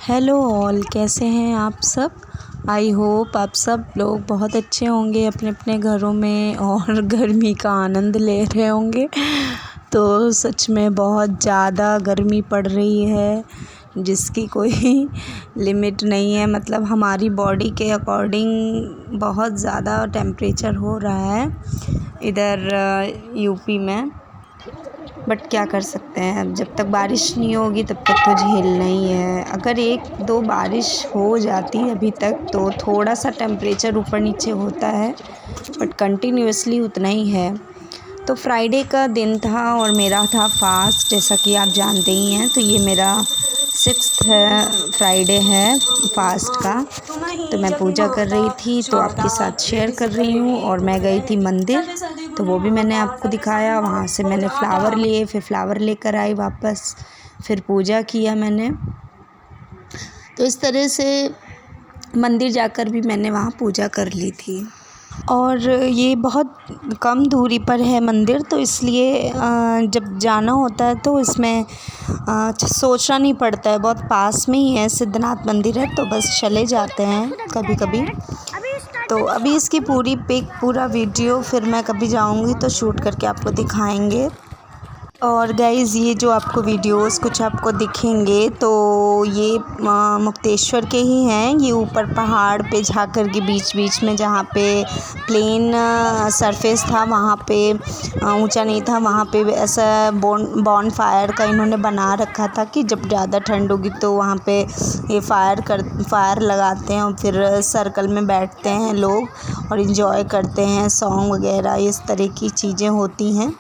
Hello all, कैसे हैं आप सब। आई होप आप सब लोग बहुत अच्छे होंगे अपने अपने घरों में और गर्मी का आनंद ले रहे होंगे। तो सच में बहुत ज़्यादा गर्मी पड़ रही है जिसकी कोई लिमिट नहीं है। मतलब हमारी बॉडी के अकॉर्डिंग बहुत ज़्यादा टेम्परेचर हो रहा है इधर यूपी में। बट क्या कर सकते हैं, अब जब तक बारिश नहीं होगी तब तक तो झेलना ही है। अगर एक दो बारिश हो जाती अभी तक तो थोड़ा सा टेम्परेचर ऊपर नीचे होता है, बट कंटिन्यूअसली उतना ही है। तो फ्राइडे का दिन था और मेरा था फास्ट, जैसा कि आप जानते ही हैं। तो ये मेरा 6th फ्राइडे है फास्ट का। तो मैं पूजा कर रही थी तो आपके साथ शेयर कर रही हूँ। और मैं गई थी मंदिर, तो वो भी मैंने आपको दिखाया। वहाँ से मैंने फ़्लावर लिए, फिर फ़्लावर लेकर आई वापस, फिर पूजा किया मैंने। तो इस तरह से मंदिर जाकर भी मैंने वहाँ पूजा कर ली थी। और ये बहुत कम दूरी पर है मंदिर, तो इसलिए जब जाना होता है तो इसमें सोचना नहीं पड़ता है। बहुत पास में ही है, सिद्धनाथ मंदिर है, तो बस चले जाते हैं कभी कभी। तो अभी इसकी पूरी पिक, पूरा वीडियो फिर मैं कभी जाऊंगी तो शूट करके आपको दिखाएंगे। और गाइज़, ये जो आपको वीडियोस कुछ आपको दिखेंगे तो ये मुक्तेश्वर के ही हैं। ये ऊपर पहाड़ पे झाकर के बीच बीच में, जहाँ पे प्लेन सरफेस था वहाँ पे ऊंचा नहीं था, वहाँ पे ऐसा बॉन फायर का इन्होंने बना रखा था कि जब ज़्यादा ठंड होगी तो वहाँ पे ये फायर लगाते हैं और फिर सर्कल में बैठते हैं लोग और इन्जॉय करते हैं। सॉन्ग वगैरह इस तरह की चीज़ें होती हैं।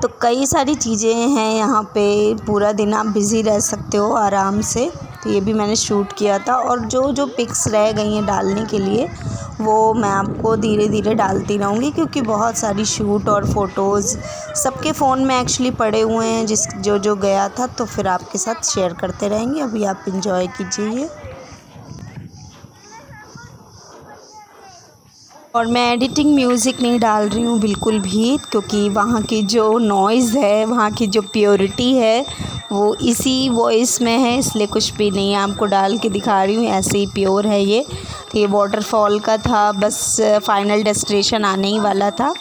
तो कई सारी चीज़ें हैं यहाँ पे, पूरा दिन आप बिज़ी रह सकते हो आराम से। तो ये भी मैंने शूट किया था, और जो जो पिक्स रह गई हैं डालने के लिए वो मैं आपको धीरे धीरे डालती रहूँगी, क्योंकि बहुत सारी शूट और फ़ोटोज़ सबके फ़ोन में एक्चुअली पड़े हुए हैं जो जो गया था। तो फिर आपके साथ शेयर करते रहेंगे। अभी आप इंजॉय कीजिए। और मैं एडिटिंग म्यूज़िक नहीं डाल रही हूँ बिल्कुल भी, क्योंकि वहाँ की जो नॉइज़ है, वहाँ की जो प्योरिटी है वो इसी वॉइस में है, इसलिए कुछ भी नहीं आपको डाल के दिखा रही हूँ। ऐसे ही प्योर है ये। तो ये वाटरफॉल का था, बस फाइनल डेस्टिनेशन आने ही वाला था।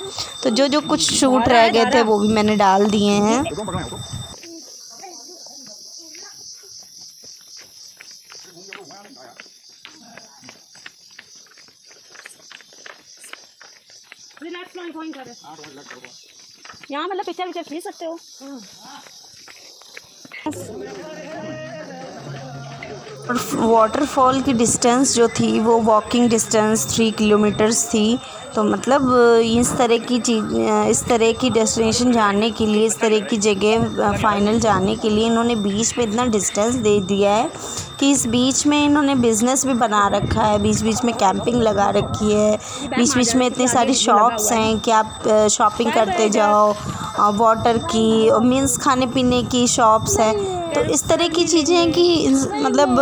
तो जो जो कुछ शूट रह गए थे वो भी मैंने डाल दिए हैं। यहाँ मतलब पिक्चर खींच सकते हो। वाटरफॉल की डिस्टेंस जो थी वो वॉकिंग डिस्टेंस 3 किलोमीटर्स थी। तो मतलब इस तरह की डेस्टिनेशन जाने के लिए, इस तरह की जगह फाइनल जाने के लिए इन्होंने बीच पे इतना डिस्टेंस दे दिया है कि इस बीच में इन्होंने बिज़नेस भी बना रखा है। बीच बीच में कैंपिंग लगा रखी है, बीच बीच में इतनी सारी शॉप्स हैं कि आप शॉपिंग करते जाओ। वाटर की मीन्स खाने पीने की शॉप्स हैं। तो इस तरह की चीज़ें हैं कि मतलब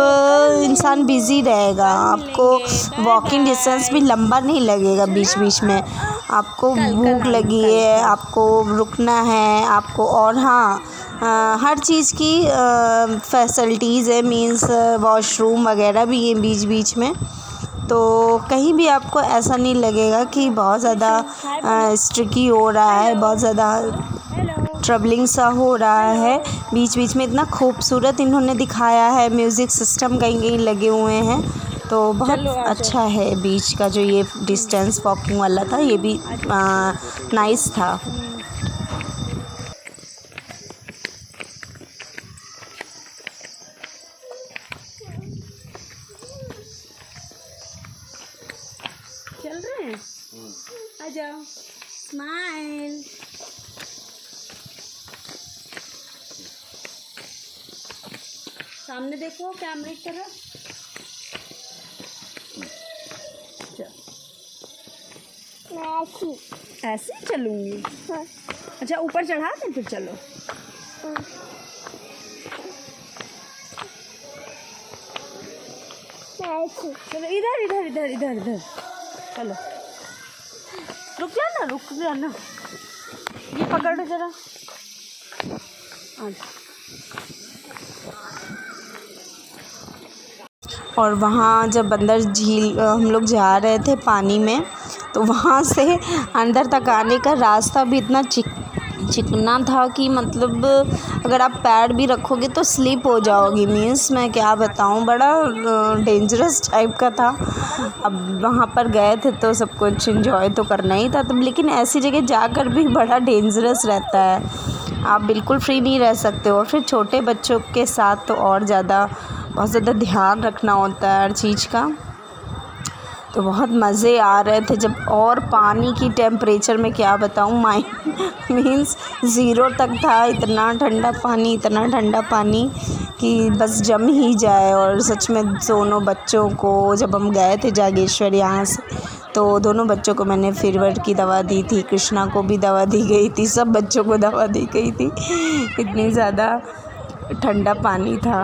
इंसान बिज़ी रहेगा। आपको वॉकिंग डिस्टेंस भी लंबा नहीं लगेगा। बीच बीच में आपको भूख लगी है, आपको रुकना है आपको, और हाँ हर चीज़ की फैसिलिटीज़ है, मीन्स वॉशरूम वगैरह भी है बीच बीच में। तो कहीं भी आपको ऐसा नहीं लगेगा कि बहुत ज़्यादा स्ट्रिकी हो रहा है, बहुत ज़्यादा ट्रबलिंग सा हो रहा है। बीच बीच में इतना खूबसूरत इन्होंने दिखाया है, म्यूज़िक सिस्टम कहीं कहीं लगे हुए हैं। तो बहुत अच्छा है। बीच का जो ये डिस्टेंस वॉकिंग वाला था ये भी नाइस था। चल रहे हैं, आ जाओ, स्माइल। सामने देखो कैमरे की तरफ। ऐसे ही चलूंगी। अच्छा, ऊपर चढ़ा के फिर चलो। चलो इधर इधर इधर इधर इधर चलो। रुक जाना। ये पकड़ो जरा। अच्छा, और वहाँ जब अंदर झील हम लोग जा रहे थे पानी में, तो वहाँ से अंदर तक आने का रास्ता भी इतना चिकना था कि मतलब अगर आप पैर भी रखोगे तो स्लिप हो जाओगी। मीन्स मैं क्या बताऊँ, बड़ा डेंजरस टाइप का था। अब वहाँ पर गए थे तो सब कुछ एंजॉय तो करना ही था, तब लेकिन ऐसी जगह जाकर भी बड़ा डेंजरस रहता है, आप बिल्कुल फ्री नहीं रह सकते हो। फिर छोटे बच्चों के साथ तो और ज़्यादा बहुत ज़्यादा ध्यान रखना होता है हर चीज़ का। तो बहुत मज़े आ रहे थे जब, और पानी की टेम्परेचर में क्या बताऊँ, मीन्स 0 तक था। इतना ठंडा पानी कि बस जम ही जाए। और सच में दोनों बच्चों को जब हम गए थे जागेश्वर यहाँ से, तो दोनों बच्चों को मैंने फीवर की दवा दी थी, कृष्णा को भी दवा दी गई थी, सब बच्चों को दवा दी गई थी, इतनी ज़्यादा ठंडा पानी था।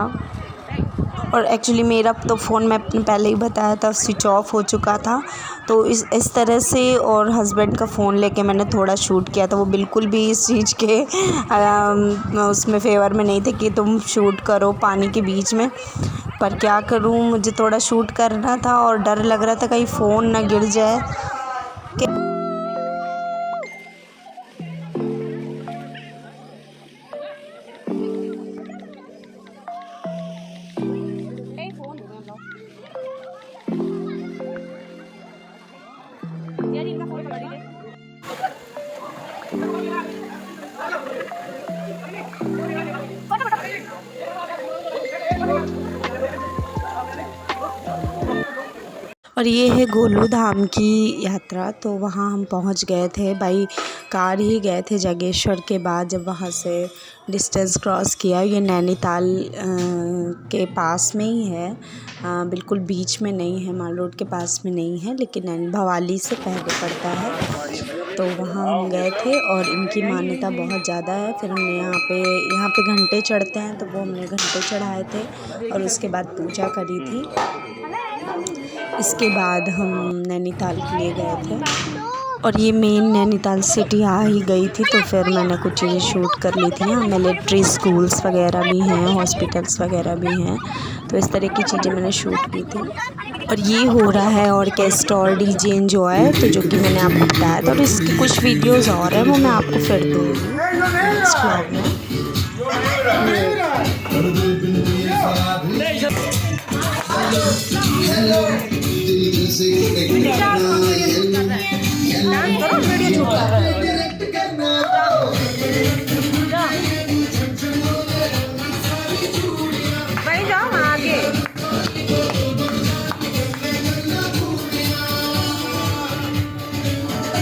और एक्चुअली मेरा तो फ़ोन मैं अपने पहले ही बताया था स्विच ऑफ हो चुका था, तो इस तरह से। और हस्बैंड का फ़ोन लेके मैंने थोड़ा शूट किया था, वो बिल्कुल भी इस चीज़ के उसमें फेवर में नहीं थे कि तुम शूट करो पानी के बीच में। पर क्या करूँ, मुझे थोड़ा शूट करना था और डर लग रहा था कहीं फ़ोन ना गिर जाए। और ये है गोलू धाम की यात्रा। तो वहाँ हम पहुँच गए थे, बाई कार ही गए थे जागेश्वर के बाद। जब वहाँ से डिस्टेंस क्रॉस किया, ये नैनीताल के पास में ही है, बिल्कुल बीच में नहीं है, माल रोड के पास में नहीं है, लेकिन भवाली से पहले पड़ता है। तो वहाँ हम गए थे और इनकी मान्यता बहुत ज़्यादा है। फिर हमने यहाँ पे घंटे चढ़ते हैं, तो वो हमने घंटे चढ़ाए थे और उसके बाद पूजा करी थी। इसके बाद हम नैनीताल के लिए गए थे और ये मेन नैनीताल सिटी आ ही गई थी, तो फिर मैंने कुछ चीज़ें शूट कर ली थी। यहाँ मिलिट्री स्कूल्स वगैरह भी हैं, हॉस्पिटल्स वगैरह भी हैं, तो इस तरह की चीज़ें मैंने शूट की थी। और ये हो रहा है ऑर्केस्ट्रा और डीजे एंजॉय, तो जो कि मैंने आपको बताया था। और इसकी कुछ वीडियोज़ और हैं, वो मैं आपको फिर दूँगी नेक्स्ट व्लॉग में।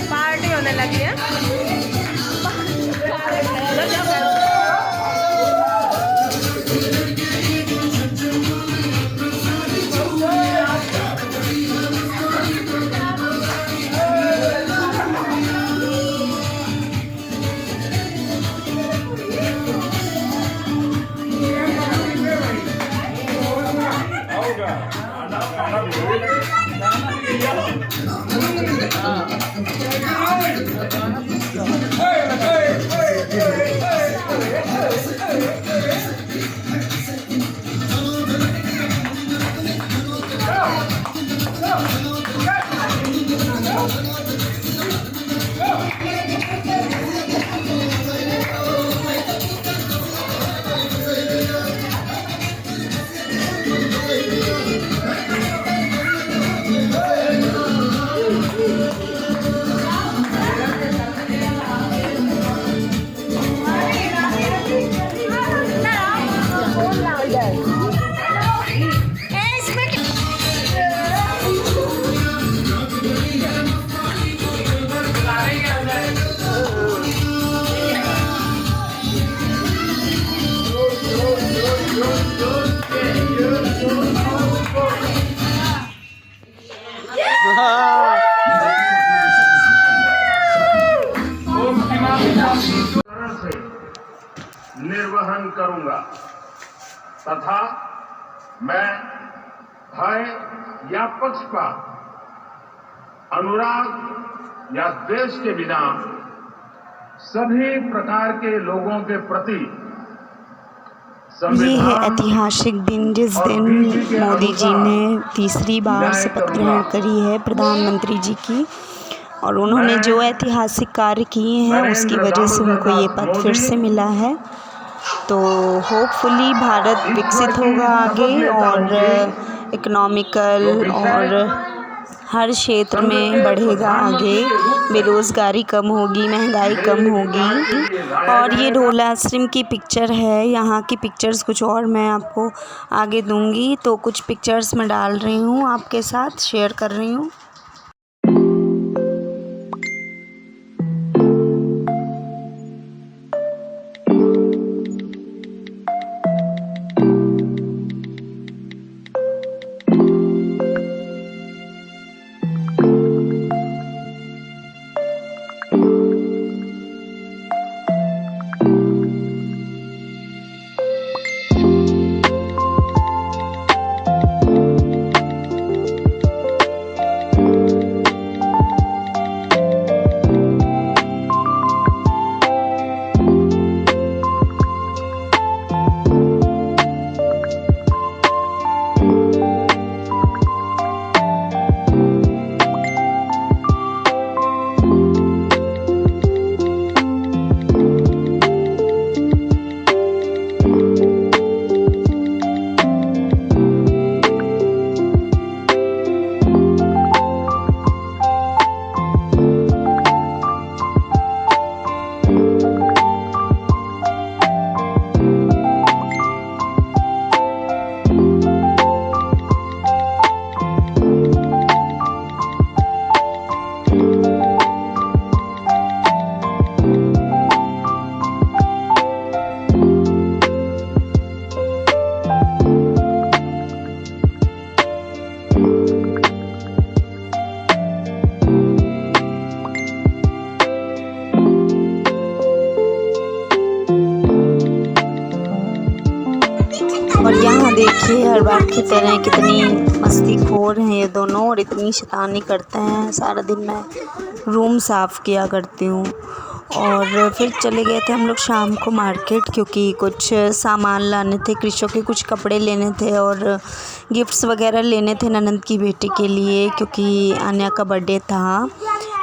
पार्टी होने लगी है। निर्वहन करूंगा तथा मैं भय या पक्षपात, अनुराग या द्वेष के बिना सभी प्रकार के लोगों के प्रति ये है ऐतिहासिक दिन जिस दिन मोदी जी ने तीसरी बार शपथ ग्रहण करी है प्रधानमंत्री जी की, और उन्होंने जो ऐतिहासिक कार्य किए हैं उसकी वजह से उनको ये पद फिर से मिला है। तो होपफुली भारत विकसित होगा आगे, और इकोनॉमिकल और हर क्षेत्र में बढ़ेगा आगे, बेरोज़गारी कम होगी, महंगाई कम होगी। और ये ढोला आश्रम की पिक्चर है, यहाँ की पिक्चर्स कुछ और मैं आपको आगे दूँगी, तो कुछ पिक्चर्स मैं डाल रही हूँ आपके साथ, शेयर कर रही हूँ। और यहाँ देखिए हर बार की तरह कितनी मस्तीखोर हैं ये दोनों, और इतनी शैतानी करते हैं। सारा दिन मैं रूम साफ़ किया करती हूँ। और फिर चले गए थे हम लोग शाम को मार्केट, क्योंकि कुछ सामान लाने थे, कृषों के कुछ कपड़े लेने थे और गिफ्ट्स वगैरह लेने थे ननद की बेटी के लिए, क्योंकि आन्या का बर्थडे था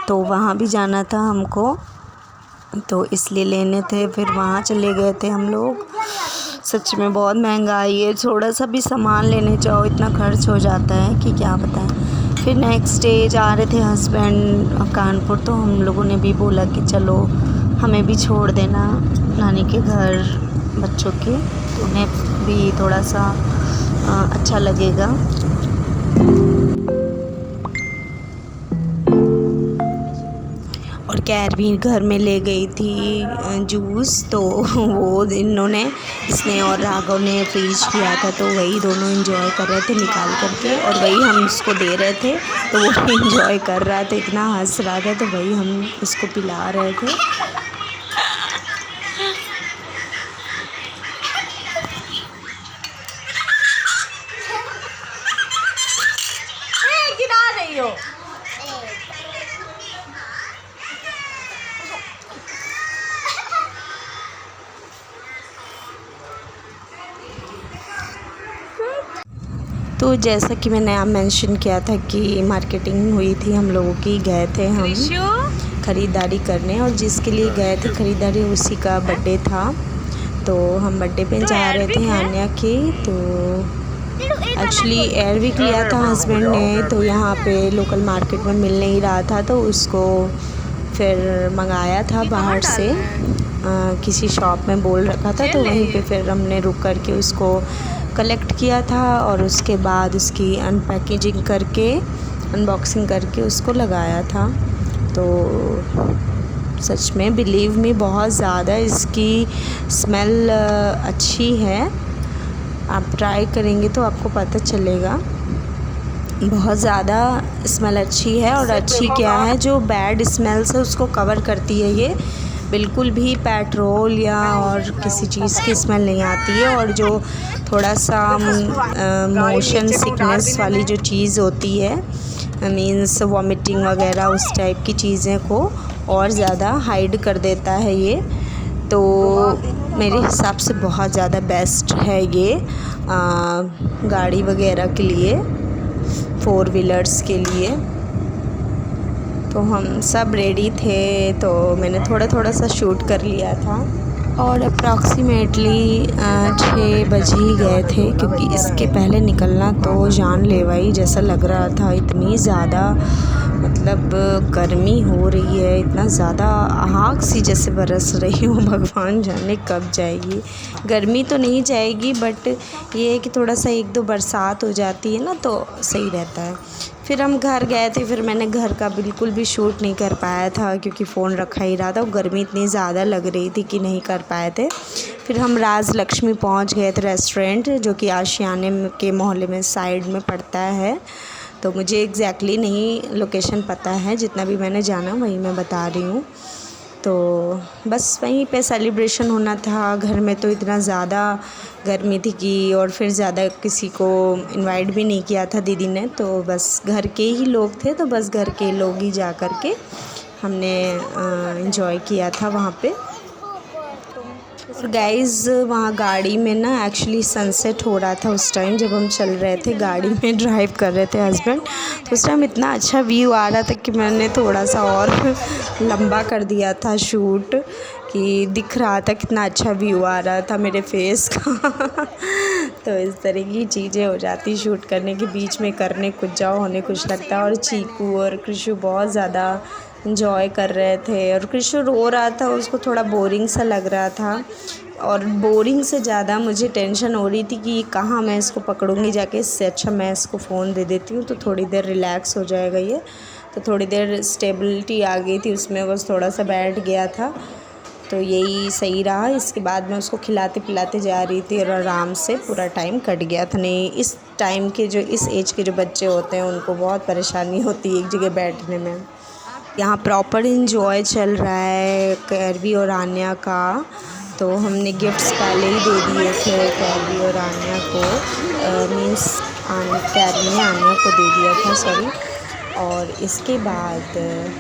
तो वहाँ भी जाना था हमको, तो इसलिए लेने थे। फिर वहाँ चले गए थे हम लोग। सच में बहुत महंगाई है, थोड़ा सा भी सामान लेने जाओ इतना खर्च हो जाता है कि क्या बताएं। फिर नेक्स्ट डे जा रहे थे हस्बैंड कानपुर, तो हम लोगों ने भी बोला कि चलो हमें भी छोड़ देना नानी के घर बच्चों के, तो उन्हें भी थोड़ा सा अच्छा लगेगा। और कैर भी घर में ले गई थी जूस, तो वो इसने और राघव ने फ्रीज किया था, तो वही दोनों एंजॉय कर रहे थे निकाल करके, और वही हम उसको दे रहे थे तो वो एंजॉय कर रहा था, इतना हंस रहा था, तो वही हम इसको पिला रहे थे। गिरा रही हो। तो जैसा कि मैंने आप मेंशन किया था कि मार्केटिंग हुई थी हम लोगों की, गए थे हम ख़रीदारी करने, और जिसके लिए गए थे ख़रीदारी उसी का बर्थडे था, तो हम बर्थडे पे जा रहे थे आन्या के। तो एक्चुअली एयरविक लिया था हस्बैंड ने, तो यहाँ पे लोकल मार्केट में मिल नहीं रहा था, तो उसको फिर मंगाया था बाहर से, किसी शॉप में बोल रखा था, तो वहीं पे फिर हमने रुक करके उसको कलेक्ट किया था, और उसके बाद उसकी अनपैकेजिंग करके, अनबॉक्सिंग करके उसको लगाया था। तो सच में बिलीव मी बहुत ज़्यादा इसकी स्मेल अच्छी है, आप ट्राई करेंगे तो आपको पता चलेगा, बहुत ज़्यादा स्मेल अच्छी है। और अच्छी क्या है, जो बैड स्मेल से उसको कवर करती है ये, बिल्कुल भी पेट्रोल या और किसी चीज़ की स्मेल नहीं आती है। और जो थोड़ा सा मोशन सिकनेस वाली जो चीज़ होती है, मीन्स वॉमिटिंग वगैरह, उस टाइप की चीज़ें को और ज़्यादा हाइड कर देता है ये। तो मेरे हिसाब से बहुत ज़्यादा बेस्ट है ये गाड़ी वगैरह के लिए, 4 व्हीलर्स के लिए। तो हम सब रेडी थे, तो मैंने थोड़ा थोड़ा सा शूट कर लिया था और अप्रॉक्सीमेटली 6 बज ही गए थे, क्योंकि इसके पहले निकलना तो जानलेवा ही जैसा लग रहा था। इतनी ज़्यादा मतलब गर्मी हो रही है, इतना ज़्यादा आग सी जैसे बरस रही हूँ, भगवान जाने कब जाएगी। गर्मी तो नहीं जाएगी, बट ये है कि थोड़ा सा 1-2 बरसात हो जाती है ना तो सही रहता है। फिर हम घर गए थे, फिर मैंने घर का बिल्कुल भी शूट नहीं कर पाया था, क्योंकि फ़ोन रखा ही रहा था। गर्मी इतनी ज़्यादा लग रही थी कि नहीं कर पाए थे। फिर हम राजलक्ष्मी पहुंच गए थे रेस्टोरेंट, जो कि आशियाने के मोहल्ले में साइड में पड़ता है। तो मुझे एग्जैक्टली नहीं लोकेशन पता है, जितना भी मैंने जाना वही मैं बता रही हूँ। तो बस वहीं पे सेलिब्रेशन होना था। घर में तो इतना ज़्यादा गर्मी थी कि, और फिर ज़्यादा किसी को इनवाइट भी नहीं किया था दीदी ने, तो बस घर के ही लोग थे, तो बस घर के लोग ही जा कर के हमने एंजॉय किया था वहाँ पे। और गाइज़ वहाँ गाड़ी में ना एक्चुअली सनसेट हो रहा था उस टाइम, जब हम चल रहे थे गाड़ी में, ड्राइव कर रहे थे हस्बैंड। तो उस टाइम इतना अच्छा व्यू आ रहा था कि मैंने थोड़ा सा और लंबा कर दिया था शूट, कि दिख रहा था कितना अच्छा व्यू आ रहा था मेरे फेस का। तो इस तरह की चीज़ें हो जाती शूट करने के बीच में, करने कुछ जाओ होने कुछ लगता है। और चीकू और कृषु बहुत ज़्यादा इंजॉय कर रहे थे, और कृषु रो रहा था, उसको थोड़ा बोरिंग सा लग रहा था। और बोरिंग से ज़्यादा मुझे टेंशन हो रही थी कि कहाँ मैं इसको पकड़ूंगी जाके, इससे अच्छा मैं इसको फ़ोन दे देती हूँ तो थोड़ी देर रिलैक्स हो जाएगा ये। तो थोड़ी देर स्टेबिलिटी आ गई थी उसमें, बस थोड़ा सा बैठ गया था, तो यही सही रहा। इसके बाद मैं उसको खिलाते पिलाते जा रही थी और आराम से पूरा टाइम कट गया था। नहीं, इस टाइम के जो इस एज के जो बच्चे होते हैं उनको बहुत परेशानी होती है एक जगह बैठने में। यहाँ प्रॉपर इंजॉय चल रहा है कैरवी और आन्या का। तो हमने गिफ्ट्स पहले ही दे दिए थे कैरवी और आन्या को, मीन्स कैरवी ने आन्या को दे दिया था, सॉरी। और इसके बाद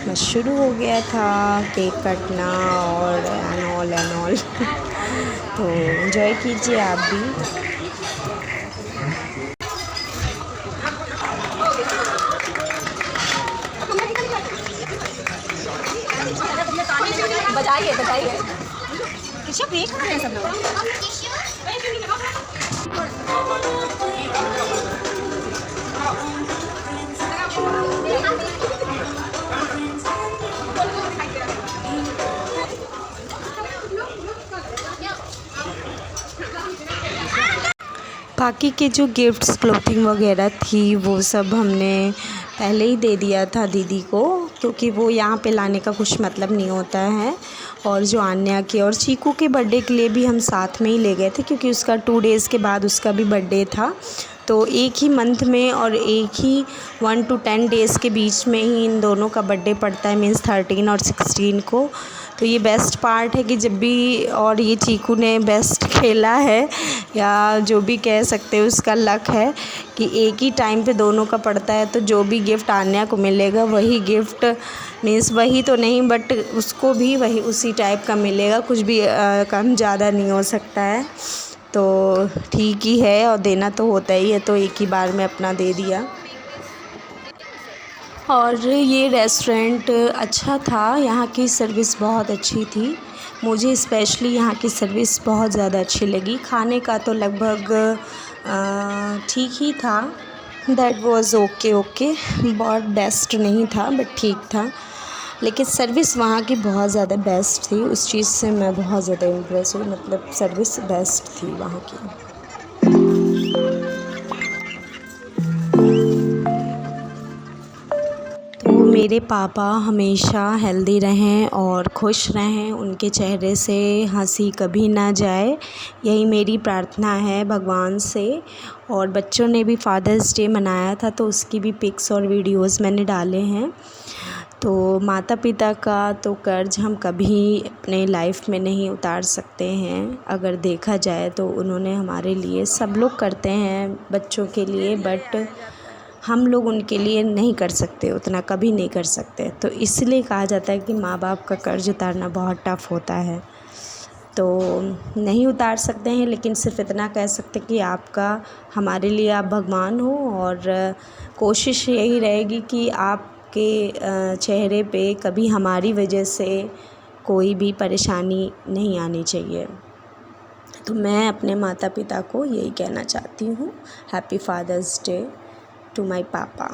बस शुरू हो गया था केक कटना और एंड ऑल। तो एंजॉय कीजिए आप भी। बताइए किसी ब्रेक कर रहे हैं सब लोग। बाकी के जो गिफ्ट्स क्लोथिंग वगैरह थी वो सब हमने पहले ही दे दिया था दीदी को, क्योंकि वो यहाँ पे लाने का कुछ मतलब नहीं होता है। और जो आन्या के और चीकू के बर्थडे के लिए भी हम साथ में ही ले गए थे, क्योंकि उसका 2 डेज़ के बाद उसका भी बर्थडे था। तो एक ही मंथ में और एक ही 1 to 10 डेज़ के बीच में ही इन दोनों का बर्थडे पड़ता है, मीन्स 13 और 16 को। तो ये बेस्ट पार्ट है कि जब भी, और ये चीकू ने बेस्ट खेला है, या जो भी कह सकते हो उसका लक है कि एक ही टाइम पे दोनों का पड़ता है। तो जो भी गिफ्ट आन्या को मिलेगा वही गिफ्ट, मीन्स वही तो नहीं बट उसको भी वही उसी टाइप का मिलेगा, कुछ भी कम ज़्यादा नहीं हो सकता है। तो ठीक ही है, और देना तो होता ही है, तो एक ही बार में अपना दे दिया। और ये रेस्टोरेंट अच्छा था, यहाँ की सर्विस बहुत अच्छी थी। मुझे स्पेशली यहाँ की सर्विस बहुत ज़्यादा अच्छी लगी। खाने का तो लगभग ठीक ही था, दैट वाज ओके, बहुत बेस्ट नहीं था बट ठीक था। लेकिन सर्विस वहाँ की बहुत ज़्यादा बेस्ट थी, उस चीज़ से मैं बहुत ज़्यादा इम्प्रेस हुई, मतलब सर्विस बेस्ट थी वहाँ की। तो मेरे पापा हमेशा हेल्दी रहें और खुश रहें, उनके चेहरे से हंसी कभी ना जाए, यही मेरी प्रार्थना है भगवान से। और बच्चों ने भी फादर्स डे मनाया था, तो उसकी भी पिक्स और वीडियोस मैंने डाले हैं। तो माता पिता का तो कर्ज हम कभी अपने लाइफ में नहीं उतार सकते हैं। अगर देखा जाए तो उन्होंने हमारे लिए, सब लोग करते हैं बच्चों के लिए, बट हम लोग उनके लिए नहीं कर सकते, उतना कभी नहीं कर सकते। तो इसलिए कहा जाता है कि माँ बाप का कर्ज उतारना बहुत टफ़ होता है। तो नहीं उतार सकते हैं, लेकिन सिर्फ इतना कह सकते कि आपका हमारे लिए आप भगवान हो। और कोशिश यही रहेगी कि आपके चेहरे पे कभी हमारी वजह से कोई भी परेशानी नहीं आनी चाहिए। तो मैं अपने माता पिता को यही कहना चाहती हूँ, happy fathers day to my पापा।